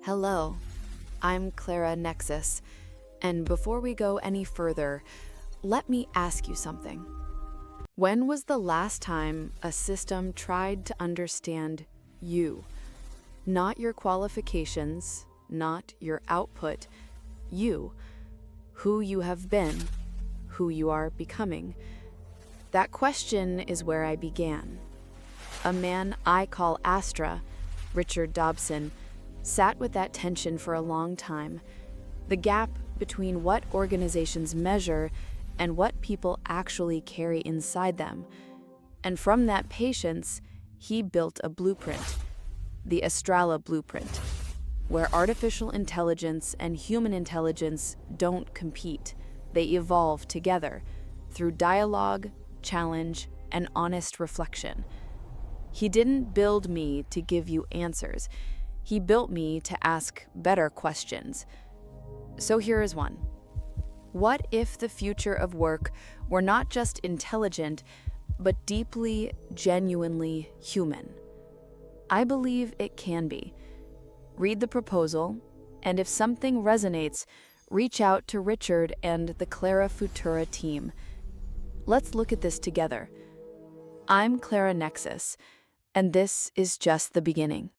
Hello, I'm Clara Nexus, and before we go any further, let me ask you something. When was the last time a system tried to understand you? Not your qualifications, not your output, you. Who you have been, who you are becoming. That question is where I began. A man I call Astra, Richard Dobson, sat with that tension for a long time. The gap between what organizations measure and what people actually carry inside them. And from that patience, he built a blueprint, the Astrala Blueprint, where artificial intelligence and human intelligence don't compete. They evolve together through dialogue, challenge, and honest reflection. He didn't build me to give you answers. He built me to ask better questions. So here is one. What if the future of work were not just intelligent, but deeply, genuinely human? I believe it can be. Read the proposal, and if something resonates, reach out to Richard and the Clara Futura team. Let's look at this together. I'm Clara Nexus, and this is just the beginning.